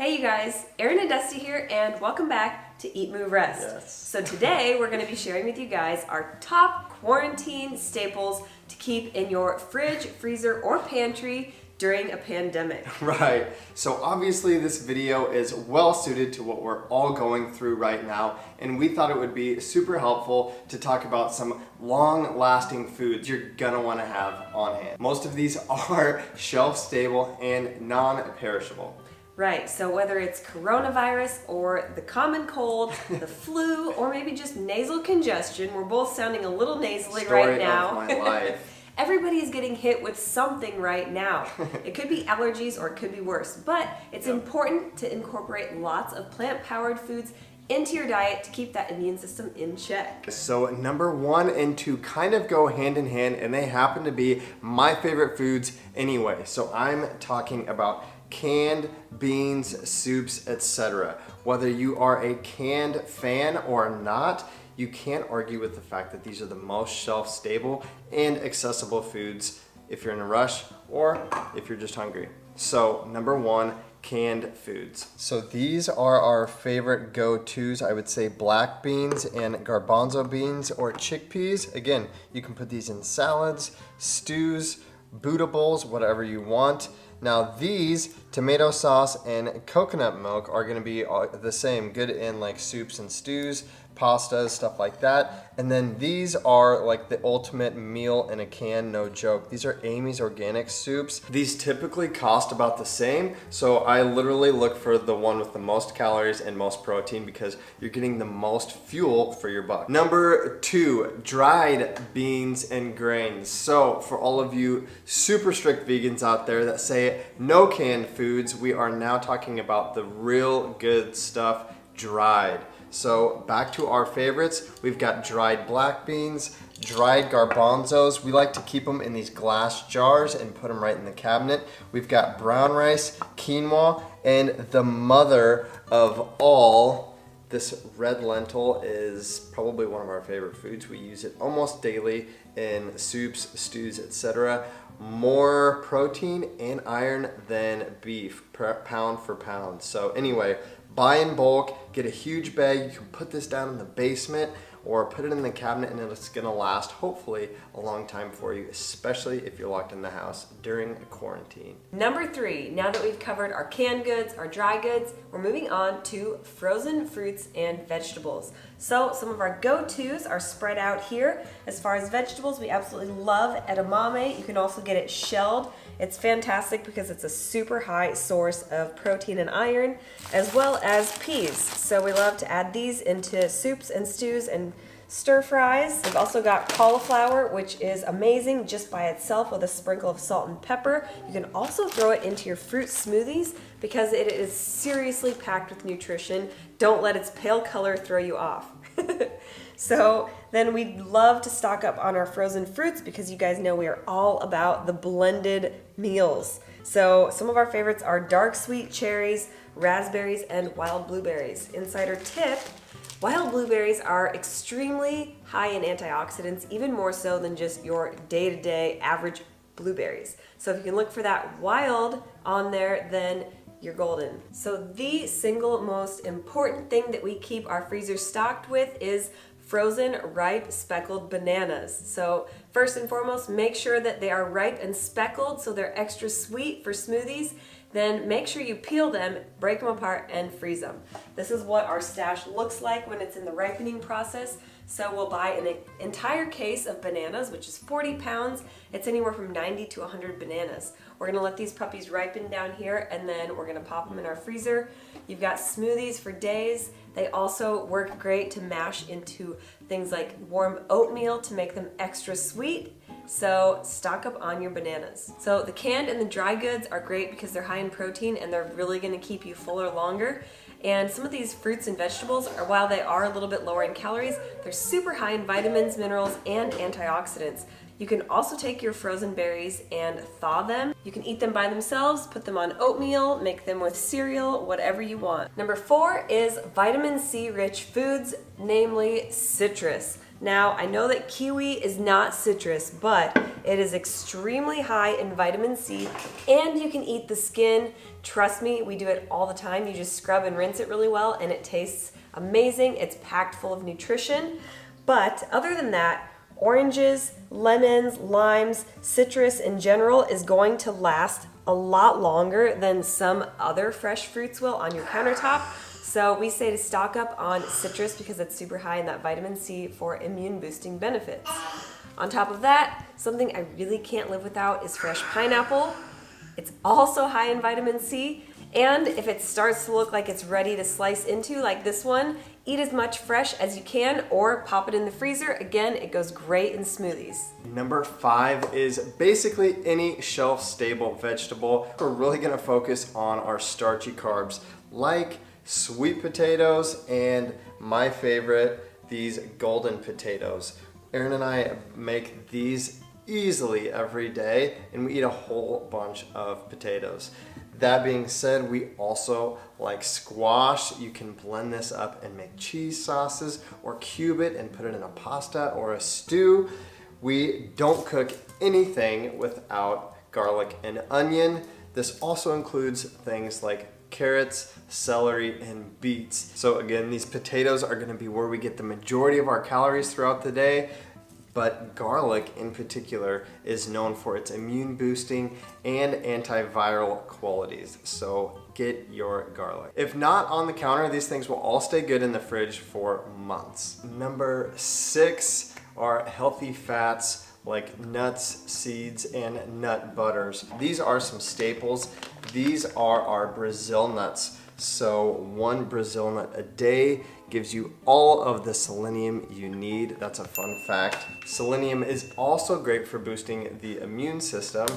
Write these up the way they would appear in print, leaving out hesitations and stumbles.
Hey you guys, Erin and Dusty here, and welcome back to Eat, Move, Rest. Yes. So today we're going to be sharing with you guys our top quarantine staples to keep in your fridge, freezer, or pantry during a pandemic. Right. So obviously this video is well suited to what we're all going through right now, and we thought it would be super helpful to talk about some long-lasting foods you're gonna want to have on hand. Most of these are shelf-stable and non-perishable. Right, so whether it's coronavirus or the common cold, the flu, or maybe just nasal congestion, we're both sounding a little nasally right now. Story of my life. Everybody is getting hit with something right now. It could be allergies or it could be worse, but it's important to incorporate lots of plant-powered foods into your diet to keep that immune system in check. So number 1 and 2 kind of go hand in hand, and they happen to be my favorite foods anyway. So I'm talking about canned beans, soups, etc. Whether you are a canned fan or not, you can't argue with the fact that these are the most shelf-stable and accessible foods if you're in a rush or if you're just hungry. So number 1, canned foods. So these are our favorite go-tos. I would say black beans and garbanzo beans or chickpeas. Again, you can put these in salads, stews, Buddha bowls, whatever you want. Now these, tomato sauce and coconut milk, are going to be the same, good in like soups and stews, pastas, stuff like that. And then these are like the ultimate meal in a can, no joke. These are Amy's organic soups. These typically cost about the same, so I literally look for the one with the most calories and most protein because you're getting the most fuel for your buck. Number 2, dried beans and grains. So for all of you super strict vegans out there that say no canned foods, we are now talking about the real good stuff, dried. So back to our favorites, we've got dried black beans, dried garbanzos. We like to keep them in these glass jars and put them right in the cabinet. We've got brown rice, quinoa, and the mother of all, this red lentil is probably one of our favorite foods. We use it almost daily in soups, stews, etc. More protein and iron than beef, pound for pound. So anyway, buy in bulk, get a huge bag. You can put this down in the basement or put it in the cabinet, and it's gonna last hopefully a long time for you, especially if you're locked in the house during a quarantine. Number 3, now that we've covered our canned goods, our dry goods, we're moving on to frozen fruits and vegetables. So some of our go-tos are spread out here. As far as vegetables, we absolutely love edamame. You can also get it shelled. It's fantastic because it's a super high source of protein and iron, as well as peas. So we love to add these into soups and stews and stir fries. We've also got cauliflower, which is amazing just by itself with a sprinkle of salt and pepper. You can also throw it into your fruit smoothies because it is seriously packed with nutrition. Don't let its pale color throw you off. So then we love to stock up on our frozen fruits because you guys know we are all about the blended meals. So some of our favorites are dark sweet cherries, raspberries, and wild blueberries. Insider tip, wild blueberries are extremely high in antioxidants, even more so than just your day-to-day average blueberries. So if you can look for that wild on there, then you're golden. So the single most important thing that we keep our freezer stocked with is frozen ripe speckled bananas. So first and foremost, make sure that they are ripe and speckled so they're extra sweet for smoothies. Then make sure you peel them, break them apart, and freeze them. This is what our stash looks like when it's in the ripening process. So we'll buy an entire case of bananas, which is 40 pounds. It's anywhere from 90 to 100 bananas. We're gonna let these puppies ripen down here, and then we're gonna pop them in our freezer. You've got smoothies for days. They also work great to mash into things like warm oatmeal to make them extra sweet. So stock up on your bananas. So the canned and the dry goods are great because they're high in protein and they're really gonna keep you fuller longer. And some of these fruits and vegetables, while they are a little bit lower in calories, they're super high in vitamins, minerals, and antioxidants. You can also take your frozen berries and thaw them. You can eat them by themselves, put them on oatmeal, make them with cereal, whatever you want. Number 4 is vitamin C rich foods, namely citrus. Now, I know that kiwi is not citrus, but It is extremely high in vitamin C, and you can eat the skin. Trust me, we do it all the time. You just scrub and rinse it really well, and it tastes amazing. It's packed full of nutrition. But other than that, oranges, lemons, limes, citrus in general is going to last a lot longer than some other fresh fruits will on your countertop. So we say to stock up on citrus because it's super high in that vitamin C for immune boosting benefits. On top of that, something I really can't live without is fresh pineapple. It's also high in vitamin C, and if it starts to look like it's ready to slice into, like this one, eat as much fresh as you can or pop it in the freezer. Again, it goes great in smoothies. Number 5 is basically any shelf-stable vegetable. We're really gonna focus on our starchy carbs like sweet potatoes and my favorite, these golden potatoes. Erin and I make these easily every day, and we eat a whole bunch of potatoes. That being said, we also like squash. You can blend this up and make cheese sauces or cube it and put it in a pasta or a stew. We don't cook anything without garlic and onion. This also includes things like carrots, celery, and beets. So again, these potatoes are going to be where we get the majority of our calories throughout the day, but garlic in particular is known for its immune boosting and antiviral qualities. So get your garlic. If not on the counter, these things will all stay good in the fridge for months. Number 6 are healthy fats like nuts, seeds, and nut butters. These are some staples. These are our Brazil nuts. So 1 Brazil nut a day gives you all of the selenium you need. That's a fun fact. Selenium is also great for boosting the immune system.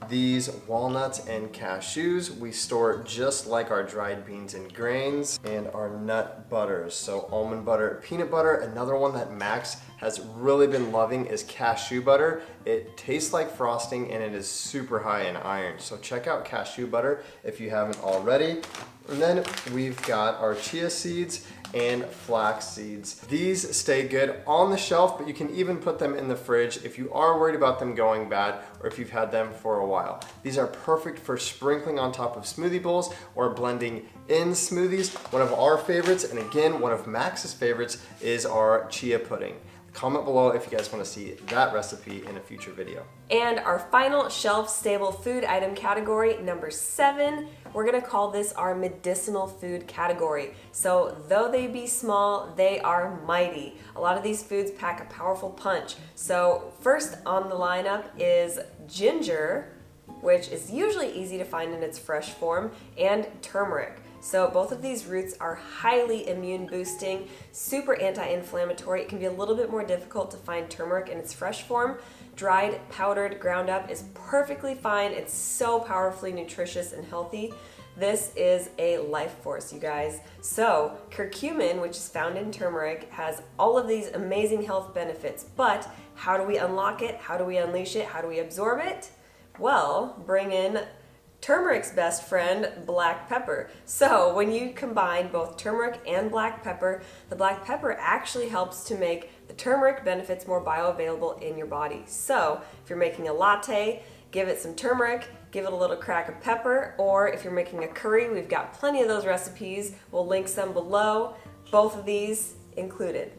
These walnuts and cashews we store just like our dried beans and grains, and our nut butters. So almond butter, peanut butter. Another one that Max has really been loving is cashew butter. It tastes like frosting and it is super high in iron. So check out cashew butter if you haven't already. And then we've got our chia seeds and flax seeds. These stay good on the shelf, but you can even put them in the fridge if you are worried about them going bad or if you've had them for a while. These are perfect for sprinkling on top of smoothie bowls or blending in smoothies. One of our favorites, and again, one of Max's favorites, is our chia pudding. Comment below if you guys want to see that recipe in a future video. And our final shelf-stable food item category, number 7, we're gonna call this our medicinal food category. So though they be small, they are mighty. A lot of these foods pack a powerful punch. So first on the lineup is ginger, which is usually easy to find in its fresh form, and turmeric. So both of these roots are highly immune boosting, super anti-inflammatory. It can be a little bit more difficult to find turmeric in its fresh form. Dried, powdered, ground up is perfectly fine. It's so powerfully nutritious and healthy. This is a life force, you guys. So curcumin, which is found in turmeric, has all of these amazing health benefits, but how do we unlock it? How do we unleash it? How do we absorb it? Well, bring in turmeric's best friend, black pepper. So when you combine both turmeric and black pepper, the black pepper actually helps to make the turmeric benefits more bioavailable in your body. So if you're making a latte, give it some turmeric, give it a little crack of pepper, or if you're making a curry, we've got plenty of those recipes. We'll link some below, both of these included.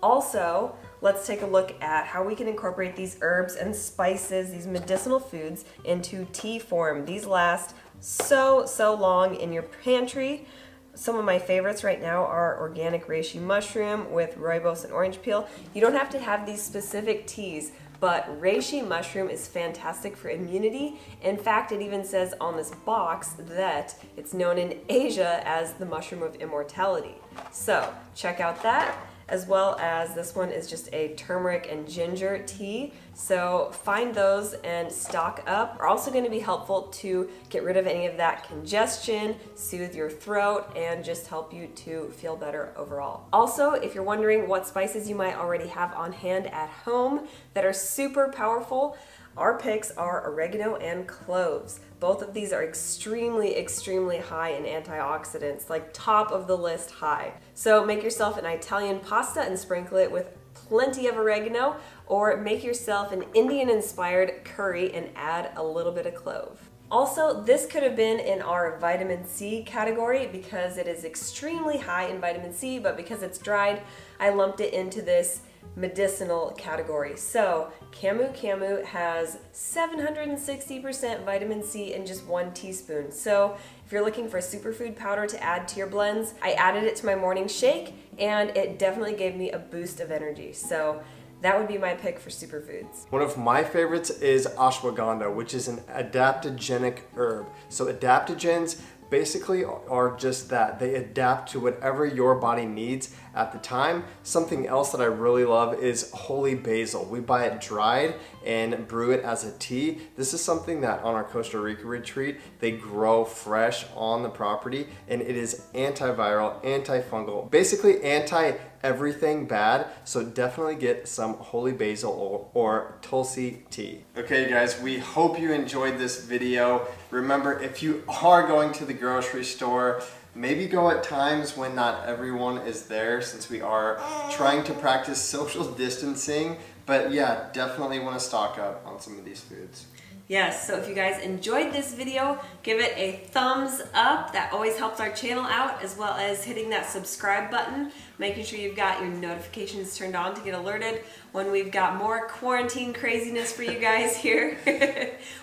Also, let's take a look at how we can incorporate these herbs and spices, these medicinal foods, into tea form. These last so long in your pantry. Some of my favorites right now are organic reishi mushroom with rooibos and orange peel. You don't have to have these specific teas, but reishi mushroom is fantastic for immunity. In fact, it even says on this box that it's known in Asia as the mushroom of immortality. So check out that. As well as this one is just a turmeric and ginger tea. So find those and stock up. Are also going to be helpful to get rid of any of that congestion, soothe your throat, and just help you to feel better overall. Also, if you're wondering what spices you might already have on hand at home that are super powerful, our picks are oregano and cloves. Both of these are extremely high in antioxidants, like top of the list high. So make yourself an Italian pasta and sprinkle it with plenty of oregano, or make yourself an Indian-inspired curry and add a little bit of clove. Also, this could have been in our vitamin C category because it is extremely high in vitamin C, but because it's dried, I lumped it into this medicinal category. So, camu has 760% vitamin C in just 1 teaspoon. So, if you're looking for a superfood powder to add to your blends, I added it to my morning shake and it definitely gave me a boost of energy. So, that would be my pick for superfoods. One of my favorites is ashwagandha, which is an adaptogenic herb. So adaptogens basically are just that. They adapt to whatever your body needs at the time. Something else that I really love is holy basil. We buy it dried and brew it as a tea. This is something that on our Costa Rica retreat, they grow fresh on the property, and it is antiviral, antifungal, basically anti everything bad. So definitely get some holy basil or tulsi tea. Okay guys, we hope you enjoyed this video. Remember, if you are going to the grocery store, maybe go at times when not everyone is there, since we are trying to practice social distancing. But yeah, definitely want to stock up on some of these foods. Yes, so if you guys enjoyed this video, give it a thumbs up. That always helps our channel out, as well as hitting that subscribe button, making sure you've got your notifications turned on to get alerted when we've got more quarantine craziness for you guys here.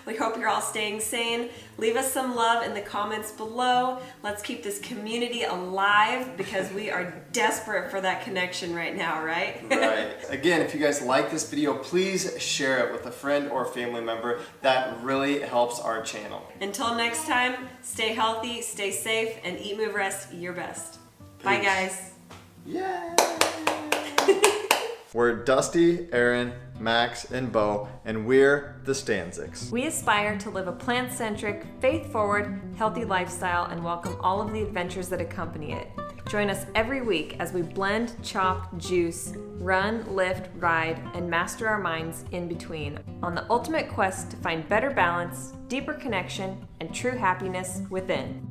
We hope you're all staying sane. Leave us some love in the comments below. Let's keep this community alive because we are desperate for that connection right now, right? Right. Again, if you guys like this video, please share it with a friend or family member. That really helps our channel. Until next time, stay healthy, stay safe, and eat, move, rest your best. Bye, guys. Yay! We're Dusty, Aaron, Max, and Bo, and we're the Stanzics. We aspire to live a plant-centric, faith-forward, healthy lifestyle and welcome all of the adventures that accompany it. Join us every week as we blend, chop, juice, run, lift, ride, and master our minds in between on the ultimate quest to find better balance, deeper connection, and true happiness within.